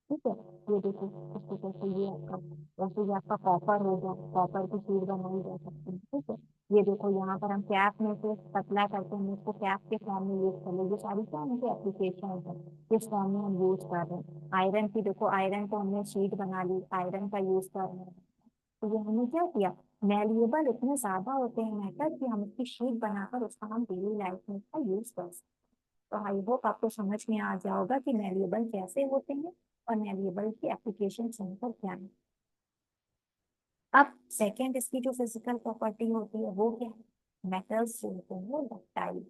ठीक है, ये देखो इस तरीके से ये आपका, वैसे ये आपका कॉपर हो गया, कॉपर की शीट बनाई जा सकती है। ठीक है, ये देखो यहाँ पर हम कैप में से पतला करके हम इसको कैप के फॉर्म में यूज कर ले, ये सारी क्या है इनकी एप्लीकेशन है, किस फॉर्म में हम यूज कर रहे हैं। आयरन की देखो, आयरन को हमने शीट बना ली, आयरन का यूज कर रहे हैं। तो ये हमने क्या किया, मैल्यूएबल इतने ज्यादा होते हैं मेटल कि हम उसकी शीट बनाकर उसका हम डेली लाइफ में इसका यूज कर सकते हैं। तो आई होप आपको समझ में आ गया होगा कि मैल्यूएबल कैसे होते हैं और मैल्यूएबल की एप्लीकेशन पर क्या है। अब सेकेंड इसकी जो फिजिकल प्रॉपर्टी होती है वो क्या है, मेटल्स जो होते हैं वो डक्टाइल।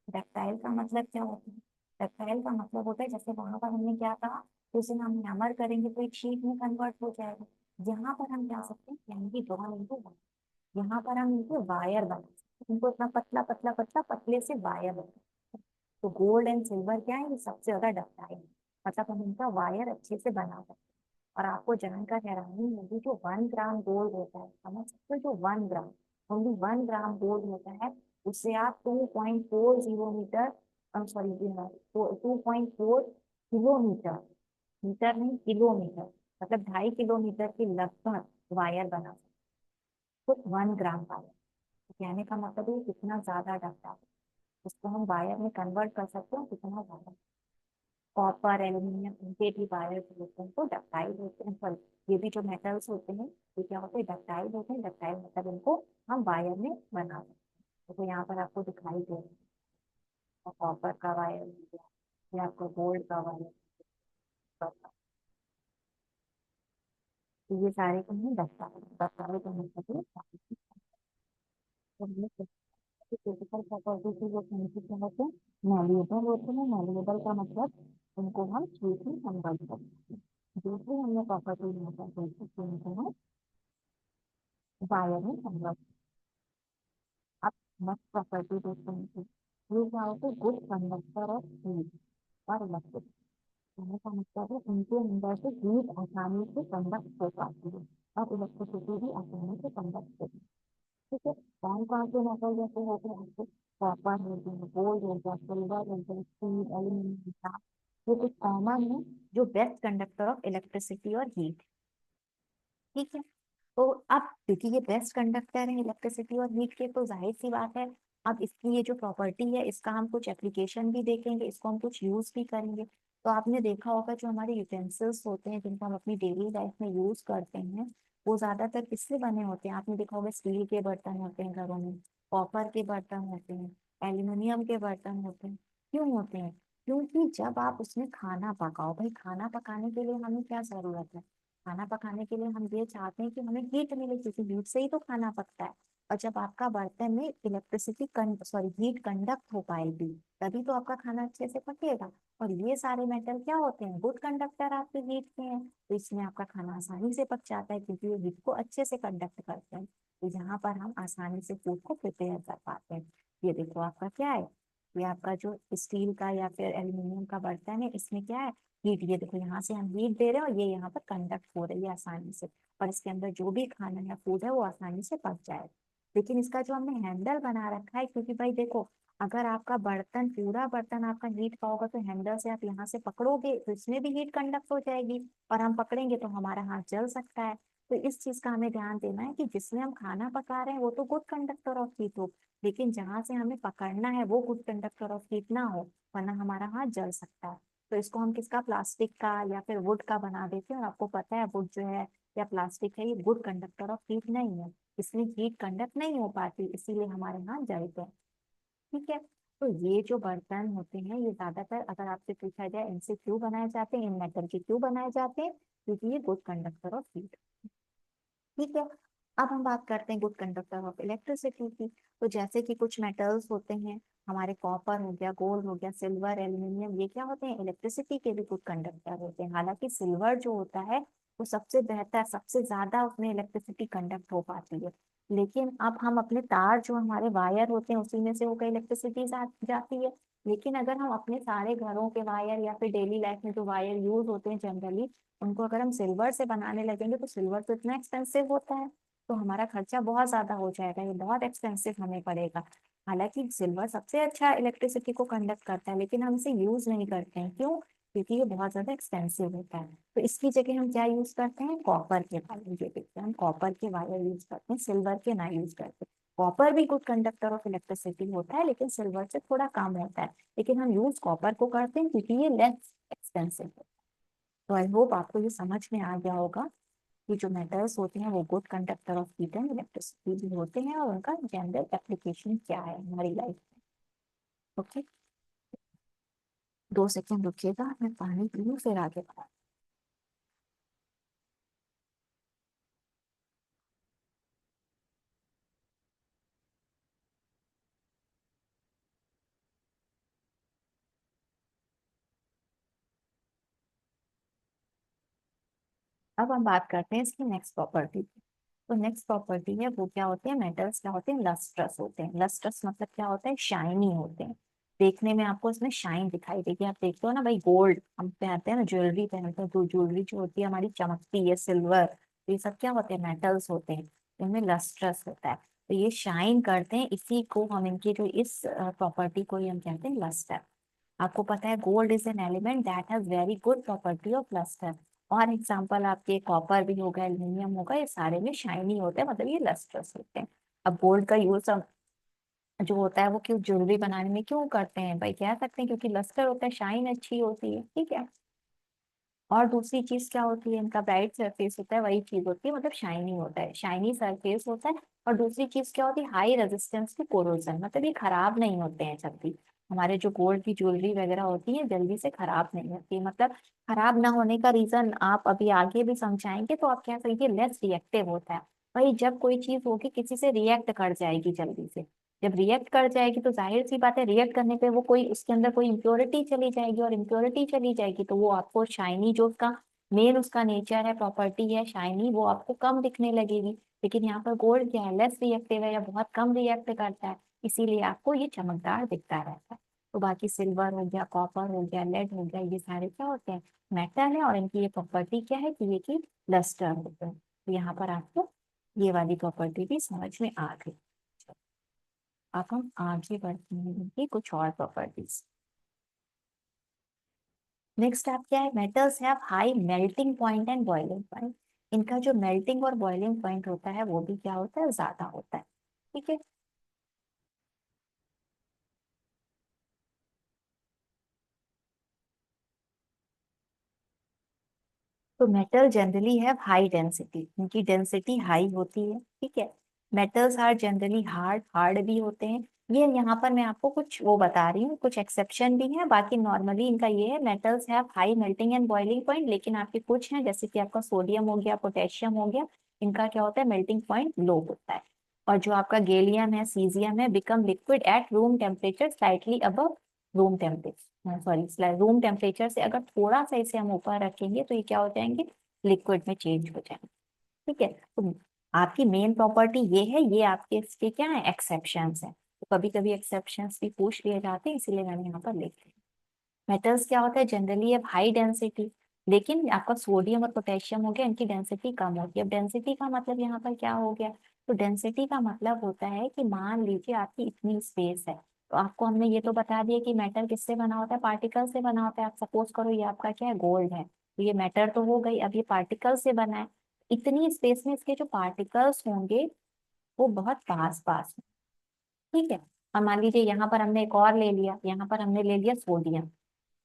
डक्टाइल का मतलब क्या होता है, डक्टाइल का मतलब होता है, जैसे वहां पर हमने क्या कहा, तो उसे हम हैमर करेंगे तो एक शीट में कन्वर्ट हो जाएगा। यहाँ पर हम क्या सकते हैं, कैन बी ड्रॉन इनटू, यहाँ पर हम इनके वायर बना सकते हैं। इनको इतना पतला पतला पतला पतले से वायर बना सकते हैं। तो गोल्ड एंड सिल्वर क्या है, ये सबसे ज्यादा डक्टाइल है। मतलब हम इनका वायर अच्छे से बना सकते हैं। और आपको जानकर हैरानी होगी, जो 1 ग्राम गोल्ड होता है, समझ सकते हो, जो 1 ग्राम, ओनली 1 ग्राम गोल्ड होता है, उससे आप 2.40 मीटर, सॉरी 2.4 किलोमीटर, मीटर नहीं किलोमीटर, मतलब 2.5 किलोमीटर के लगभग वायर बना सकते हो, तो 1 ग्राम वायर। तो कहने का मतलब है कितना ज्यादा डरता है, उसको हम वायर में कन्वर्ट कर सकते हैं कितना ज्यादा। कॉपर, एल्यूमिनियम, इनके भी वायर होते हैं तो डक्टाइल होते हैं। सॉरी, ये भी जो मेटल्स होते हैं ये क्या होते हैं, डक्टाइल होते हैं। डक्टाइल मतलब इनको हम वायर में बना सकते हैं। तो यहाँ पर आपको दिखाई दे रहा है कॉपर का वायर हो गया, या आपको गोल्ड का वायर, तो ये सारे को हम डक्टाइल, डक्टाइल का मतलब फिजिकल प्रॉपर्टी की जो क्या होते हैं, मैल्यूएबल होते हैं। मैल्यूएबल का मतलब उनको हम चीज में कन्वर्ट करते हैं। दूसरी हमने प्रॉपर्टी यहाँ पर देख सकते हैं, वायर में कन्वर्ट। अब नेक्स्ट प्रॉपर्टी देखते हैं कि ये क्या होते हैं, गुड कंडक्टर ऑफ हीट और इलेक्ट्रिसिटी। कहने का मतलब है इनके अंदर से हीट आसानी से कंडक्ट हो पाती है और इलेक्ट्रिसिटी भी आसानी से कंडक्ट होती है। ठीक है, कौन कौन से मेटल जैसे होते हैं आपके, कॉपर हो गया, गोल्ड हो गया, सिल्वर हो गया, स्टील, एल्यूमिनियम, ये कुछ कॉमन है जो बेस्ट कंडक्टर ऑफ इलेक्ट्रिसिटी और हीट। ठीक है, तो अब क्योंकि ये बेस्ट कंडक्टर है इलेक्ट्रिसिटी और हीट के, तो जाहिर सी बात है अब इसकी ये जो प्रॉपर्टी है इसका हम कुछ एप्लीकेशन भी देखेंगे, इसको हम कुछ यूज भी करेंगे। तो आपने देखा होगा जो हमारे यूटेंसिल्स होते हैं जिनको हम अपनी डेली लाइफ में यूज करते हैं, वो ज्यादातर किससे बने होते हैं? आपने देखा होगा स्टील के बर्तन होते हैं घरों में, कॉपर के बर्तन होते हैं, एल्यूमिनियम के बर्तन होते हैं। क्यों होते हैं? क्योंकि जब आप उसमें खाना पकाओ, भाई खाना पकाने के लिए हमें क्या जरूरत है? खाना पकाने के लिए हम ये चाहते हैं कि हमें हीट मिले, क्योंकि हीट से ही तो खाना पकता है। और जब आपका बर्तन में इलेक्ट्रिसिटी सॉरी हीट कंडक्ट हो पाएगी, तभी तो आपका खाना अच्छे से पकेगा। और ये सारे मेटल क्या होते हैं? गुड कंडक्टर आपके हीट के हैं, तो इसमें आपका खाना आसानी से पक जाता है क्योंकि ये हीट को अच्छे से कंडक्ट करते हैं। तो यहाँ पर हम आसानी से फूड को प्रिपेयर कर पाते हैं। ये देखो आपका क्या है, ये आपका जो स्टील का या फिर एल्यूमिनियम का बर्तन है, इसमें क्या है, हीट। ये देखो यहाँ से हम हीट दे रहे हैं और ये यहाँ पर कंडक्ट हो रही है आसानी से, और इसके अंदर जो भी खाना या फूड है वो आसानी से पक जाए। लेकिन इसका जो हमने हैंडल बना रखा है, क्योंकि भाई देखो, अगर आपका बर्तन पूरा बर्तन आपका हीट का होगा तो हैंडल से आप यहाँ से पकड़ोगे तो इसमें भी हीट कंडक्ट हो जाएगी, और हम पकड़ेंगे तो हमारा हाथ जल सकता है। तो इस चीज का हमें ध्यान देना है कि जिसमें हम खाना पका रहे हैं वो तो गुड कंडक्टर ऑफ हीट हो, लेकिन जहां से हमें पकड़ना है वो गुड कंडक्टर ऑफ हीट ना हो, वरना हमारा हाथ जल सकता है। तो इसको हम किसका, प्लास्टिक का या फिर वुड का बना देते हैं, और आपको पता है वुड जो है या प्लास्टिक है, ये गुड कंडक्टर ऑफ हीट नहीं है, इसमें हीट कंडक्ट नहीं हो पाती, इसीलिए हमारे यहाँ जलते हैं। ठीक है, तो ये जो बर्तन होते हैं ये ज्यादातर अगर आपसे पूछा जाए इनसे क्यों बनाए जाते हैं, इन मेटल के क्यों बनाए जाते हैं, क्योंकि ये गुड कंडक्टर ऑफ हीट। ठीक है, अब हम बात करते हैं गुड कंडक्टर ऑफ इलेक्ट्रिसिटी की। तो जैसे कि कुछ मेटल्स होते हैं, हमारे कॉपर हो गया, गोल्ड हो गया, सिल्वर, एल्यूमिनियम, ये क्या होते हैं, इलेक्ट्रिसिटी के भी गुड कंडक्टर होते हैं। हालांकि सिल्वर जो होता है वो सबसे बेहतर, सबसे ज्यादा उसमें इलेक्ट्रिसिटी कंडक्ट हो पाती है। लेकिन अब हम अपने तार जो हमारे वायर होते हैं उसी में से होकर इलेक्ट्रिसिटी जाती है। लेकिन अगर हम अपने सारे घरों के वायर या फिर डेली लाइफ में जो वायर यूज होते हैं जनरली, उनको अगर हम सिल्वर से बनाने लगेंगे तो सिल्वर तो इतना एक्सपेंसिव होता है, तो हमारा खर्चा बहुत ज्यादा हो जाएगा, ये बहुत एक्सपेंसिव हमें पड़ेगा। हालांकि सिल्वर सबसे अच्छा इलेक्ट्रिसिटी को कंडक्ट करता है, लेकिन हम इसे यूज नहीं करते हैं। क्यों? क्योंकि ये बहुत ज्यादा एक्सपेंसिव होता है। तो इसकी जगह हम क्या यूज करते हैं, कॉपर के वायर। ये देखते हैं, हम कॉपर के वायर यूज करते हैं, सिल्वर के ना यूज करते। कॉपर भी गुड कंडक्टर ऑफ इलेक्ट्रिसिटी होता है, लेकिन सिल्वर से थोड़ा कम होता है, लेकिन हम यूज कॉपर को करते हैं क्योंकि ये लेस एक्सपेंसिव है। तो आई होप आपको ये समझ में आ गया होगा कि जो मेटल्स होते हैं वो good conductor of heat and electricity भी होते हैं, और उनका जनरल एप्लीकेशन क्या है हमारी लाइफ में। ओके, 2 सेकंड रुकिएगा, मैं पानी पी लूँ फिर आगे बढ़ा। अब हम बात करते हैं इसकी नेक्स्ट प्रॉपर्टी। तो नेक्स्ट प्रॉपर्टी है वो क्या होते हैं, मेटल्स क्या होते हैं, लस्ट्रस होते हैं। लस्ट्रस मतलब क्या होता है, शाइनी होते हैं। देखने में आपको इसमें शाइन दिखाई देगी। आप देखते हो ना भाई, गोल्ड हम पहनते हैं ना, ज्वेलरी पहनते हैं, तो ज्वेलरी जो होती है हमारी चमकती है, सिल्वर, तो ये सब क्या होते हैं, मेटल्स होते हैं, इनमें लस्ट्रस होता है। तो ये शाइन करते हैं, इसी को हम, इनकी जो इस प्रॉपर्टी को ही हम कहते हैं लस्टर। आपको पता है gold is an element that has very good property of lustre. और एग्जांपल आपके कॉपर भी होगा, एल्यूमिनियम होगा, ये सारे में शाइनी होते हैं, मतलब ये लस्ट्रस होते हैं। अब गोल्ड का यूज हम जो होता है वो क्यों ज्वेलरी बनाने में क्यों करते हैं, भाई कह सकते हैं क्योंकि लस्टर होता है, शाइन अच्छी होती है। ठीक है, और दूसरी चीज क्या होती है, इनका ब्राइट सरफेस होता है, वही चीज होती है, मतलब शाइनी होता है, शाइनी सरफेस होता है। और दूसरी चीज क्या होती है, हाई रेजिस्टेंस टू कोरोजन, मतलब ये खराब नहीं होते हैं जल्दी। हमारे जो गोल्ड की ज्वेलरी वगैरह होती है जल्दी से खराब नहीं होती, मतलब खराब ना होने का रीजन आप अभी आगे भी समझाएंगे, तो आप कह सकते लेस रिएक्टिव होता है। भाई जब कोई चीज होगी किसी से रिएक्ट कर जाएगी जल्दी से, जब रिएक्ट कर जाएगी तो जाहिर सी बात है रिएक्ट करने पे वो कोई उसके अंदर कोई इम्प्योरिटी चली जाएगी, और इम्प्योरिटी चली जाएगी तो वो आपको शाइनी जो उसका मेन उसका नेचर है, प्रॉपर्टी है शाइनी, वो आपको कम दिखने लगेगी। लेकिन यहाँ पर गोल्ड क्या है, लेस रिएक्टिव है या बहुत कम रिएक्ट करता है, इसीलिए आपको ये चमकदार दिखता रहता है। तो बाकी सिल्वर हो गया, कॉपर हो गया, लेड हो गया, ये सारे क्या होते हैं, मेटल है, और इनकी ये प्रॉपर्टी क्या है कि ये की लस्टर होते हैं। तो यहाँ पर आपको ये वाली प्रॉपर्टी भी समझ में आ गई। अब हम आगे बढ़ते हैं इनकी कुछ और प्रॉपर्टीज। नेक्स्ट आप क्या है, metals have high melting point and boiling point. इनका जो मेल्टिंग और बॉइलिंग पॉइंट होता है वो भी क्या होता है, ज्यादा होता है। ठीक है। तो metal generally have high density, इनकी डेंसिटी हाई होती है। ठीक है। Metals are generally hard, hard भी होते हैं। ये यहाँ पर मैं आपको कुछ वो बता रही हूँ, कुछ एक्सेप्शन भी है, बाकी नॉर्मली इनका ये है, metals have high melting and boiling point, लेकिन आपके कुछ हैं जैसे कि आपका सोडियम हो गया, पोटेशियम हो गया, इनका क्या होता है, मेल्टिंग पॉइंट लो होता है। और जो आपका गैलियम है, सीजियम है, become liquid at room temperature slightly above room temperature, sorry room temperature से अगर थोड़ा सा इसे हम ऊपर रखेंगे तो ये क्या हो जाएंगे, लिक्विड में चेंज हो जाएंगे। ठीक है। तो आपकी मेन प्रॉपर्टी ये है, ये आपके इसके क्या है, एक्सेप्शंस है। तो कभी कभी एक्सेप्शंस भी पूछ लिए जाते हैं, इसीलिए मैंने यहाँ पर लिख दिया। मेटल्स क्या होता है, जनरली अब हाई डेंसिटी, लेकिन आपका सोडियम और पोटेशियम हो गया, इनकी डेंसिटी कम होती है। अब डेंसिटी का मतलब यहाँ पर क्या हो गया, तो डेंसिटी का मतलब होता है कि मान लीजिए आपकी इतनी स्पेस है, तो आपको हमने ये तो बता दिया कि मेटल किससे बना होता है, पार्टिकल से बना होता है। आप सपोज करो ये आपका क्या है, गोल्ड है, तो ये मैटर तो हो गई, अब ये पार्टिकल से बना है। इतनी स्पेस में इसके जो पार्टिकल्स होंगे वो बहुत पास पास में। ठीक है। और मान लीजिए यहाँ पर हमने एक और ले लिया, यहाँ पर हमने ले लिया सोडियम,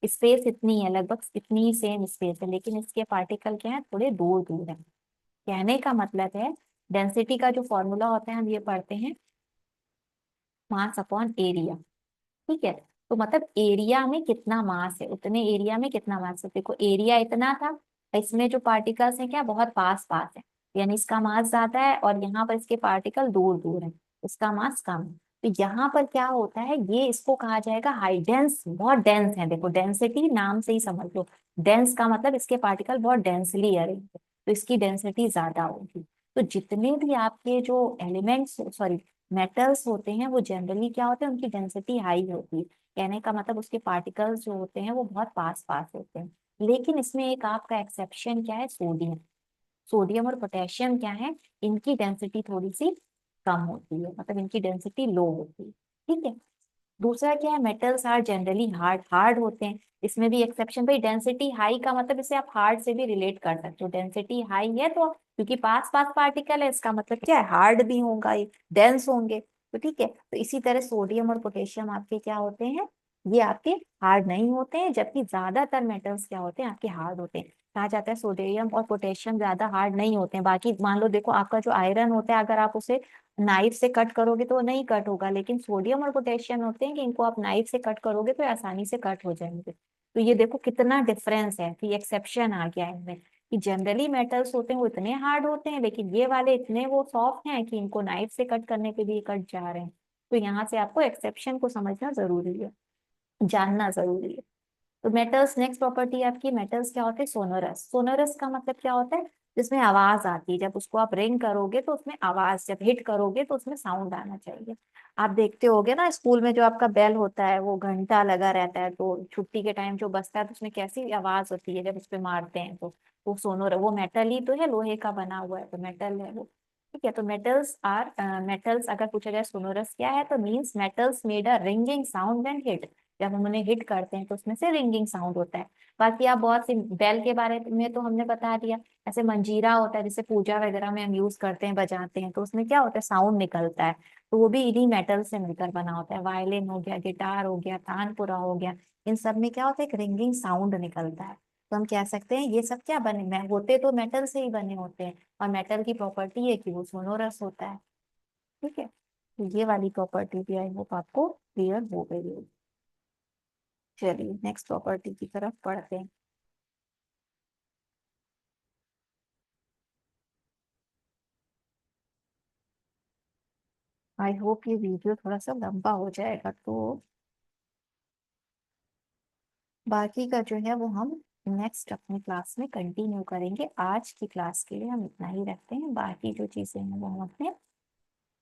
स्पेस इतनी है, लगभग इतनी सेम स्पेस है, लेकिन इसके पार्टिकल क्या है, थोड़े दूर दूर है। कहने का मतलब है, डेंसिटी का जो फॉर्मूला होता है हम ये पढ़ते हैं, मास अपॉन एरिया। ठीक है। तो मतलब एरिया में कितना मास है, उतने एरिया में कितना मास है। देखो एरिया इतना था, इसमें जो पार्टिकल्स हैं क्या बहुत पास पास है, यानी इसका मास ज्यादा है, और यहाँ पर इसके पार्टिकल दूर दूर है, इसका मास कम है। तो यहाँ पर क्या होता है, ये इसको कहा जाएगा हाई डेंस, बहुत डेंस है। देखो डेंसिटी नाम से ही समझ लो, डेंस का मतलब इसके पार्टिकल बहुत डेंसली अरेंज है, तो इसकी डेंसिटी ज्यादा होगी। तो जितने भी आपके जो एलिमेंट्स, सॉरी मेटल्स होते हैं, वो जनरली क्या होते हैं, उनकी डेंसिटी हाई होती है। कहने का मतलब उसके पार्टिकल्स जो होते हैं वो बहुत पास पास होते हैं। लेकिन इसमें एक आपका एक्सेप्शन क्या है, सोडियम। सोडियम और पोटेशियम क्या है, इनकी डेंसिटी थोड़ी सी कम होती है, मतलब इनकी डेंसिटी लो होती है। ठीक है। दूसरा क्या है, metals are generally hard, hard होते हैं। इसमें भी एक्सेप्शन, भाई डेंसिटी हाई का मतलब इसे आप हार्ड से भी रिलेट कर सकते हो, डेंसिटी हाई है तो क्योंकि पास पास पार्टिकल है, इसका मतलब क्या है, हार्ड भी होगा, ये डेंस होंगे। तो ठीक है, तो इसी तरह सोडियम और पोटेशियम आपके क्या होते हैं, ये आपके हार्ड नहीं होते हैं, जबकि ज्यादातर मेटल्स क्या होते हैं, आपके हार्ड होते हैं। कहा जाता है सोडियम और पोटेशियम ज्यादा हार्ड नहीं होते हैं। बाकी मान लो देखो आपका जो आयरन होता है, अगर आप उसे नाइफ से कट करोगे तो वो नहीं कट होगा, लेकिन सोडियम और पोटेशियम होते हैं कि इनको आप नाइफ से कट करोगे तो आसानी से कट हो जाएंगे। तो ये देखो कितना डिफरेंस है, कि एक्सेप्शन आ गया है इनमें, कि जनरली मेटल्स होते हैं वो इतने हार्ड होते हैं, लेकिन ये वाले इतने वो सॉफ्ट हैं कि इनको नाइफ से कट करने पे भी ये कट जा रहे हैं। तो यहाँ से आपको एक्सेप्शन को समझना जरूरी है, जानना जरूरी है। तो मेटल्स, नेक्स्ट प्रॉपर्टी आपकी, मेटल्स क्या होते हैं, सोनोरस। सोनोरस का मतलब क्या होता है, जिसमें आवाज आती है, जब उसको आप रिंग करोगे तो उसमें आवाज, जब हिट करोगे तो उसमें साउंड आना चाहिए। आप देखते होगे ना स्कूल में जो आपका बेल होता है वो घंटा लगा रहता है, तो छुट्टी के टाइम जो बजता है तो उसमें कैसी आवाज होती है जब उस पे मारते हैं, तो वो सोनोर, वो मेटल ही तो है, लोहे का बना हुआ है तो मेटल है वो। ठीक है। तो मेटल्स आर, मेटल्स अगर पूछा जाए सोनोरस क्या है, तो means metals made a ringing sound when hit, जब हम उन्हें हिट करते हैं तो उसमें से रिंगिंग साउंड होता है। बाकी आप बहुत सी बेल के बारे में तो हमने बता दिया, ऐसे मंजीरा होता है जिसे पूजा वगैरह में हम यूज करते हैं, बजाते हैं, तो उसमें क्या होता है, साउंड निकलता है, तो वो भी इन्हीं मेटल से मिलकर बना होता है। वायलिन हो गया, गिटार हो गया, तानपुरा हो गया, इन सब में क्या होता है, एक रिंगिंग साउंड निकलता है। तो हम कह सकते हैं ये सब क्या बने, होते तो मेटल से ही बने होते हैं, और मेटल की प्रॉपर्टी है कि वो सोनोरस होता है। ठीक है। तो ये वाली प्रॉपर्टी भी आई होप आपको क्लियर हो गई होगी। चलिए नेक्स्ट प्रॉपर्टी की तरफ पढ़ते हैं। आई होप ये वीडियो थोड़ा सा लंबा हो जाएगा, तो बाकी का जो है वो हम नेक्स्ट अपनी क्लास में कंटिन्यू करेंगे। आज की क्लास के लिए हम इतना ही रखते हैं, बाकी जो चीजें हैं वो हम अपने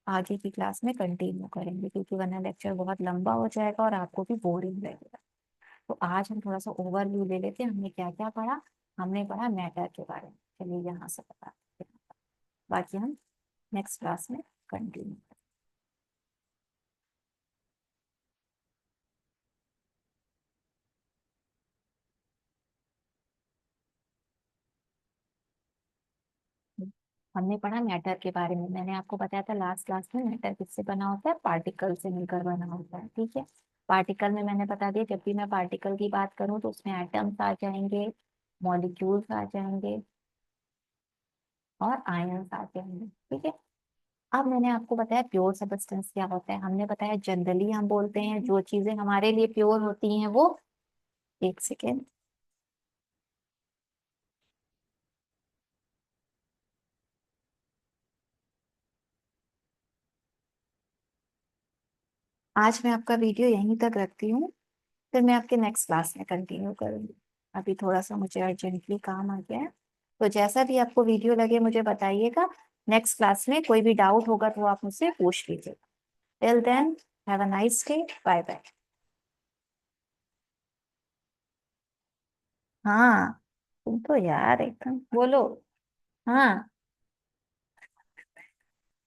आगे की क्लास में कंटिन्यू करेंगे, क्योंकि वरना लेक्चर बहुत लंबा हो जाएगा और आपको भी बोरिंग लगेगा। तो आज हम थोड़ा सा ओवरव्यू ले लेते हैं, हमने क्या क्या पढ़ा। हमने पढ़ा मैटर के बारे में, चलिए यहाँ से बता, बाकी हम नेक्स्ट क्लास में कंटिन्यू। हमने पढ़ा मैटर के बारे में। मैंने आपको बताया था लास्ट क्लास में मैटर किससे बना होता है, पार्टिकल से मिलकर बना होता है। ठीक है, पार्टिकल में मैंने बता दिया, जब भी मैं पार्टिकल की बात करूं तो उसमें एटम्स आ जाएंगे, मॉलिक्यूल्स आ जाएंगे और आयंस आ जाएंगे। ठीक है, अब मैंने आपको बताया प्योर सब्सटेंस क्या होता है। हमने बताया जनरली हम बोलते हैं जो चीजें हमारे लिए प्योर होती हैं वो, एक सेकेंड, आज मैं आपका वीडियो यहीं तक रखती हूँ, फिर मैं आपके नेक्स्ट क्लास में कंटिन्यू करूंगी। अभी थोड़ा सा मुझे अर्जेंटली काम आ गया है, तो जैसा भी आपको वीडियो लगे मुझे बताइएगा। नेक्स्ट क्लास में कोई भी डाउट होगा तो आप मुझसे पूछ लीजिएगा। Till then, have a nice day, bye bye. हाँ, तुम तो यार एकदम बोलो। हाँ।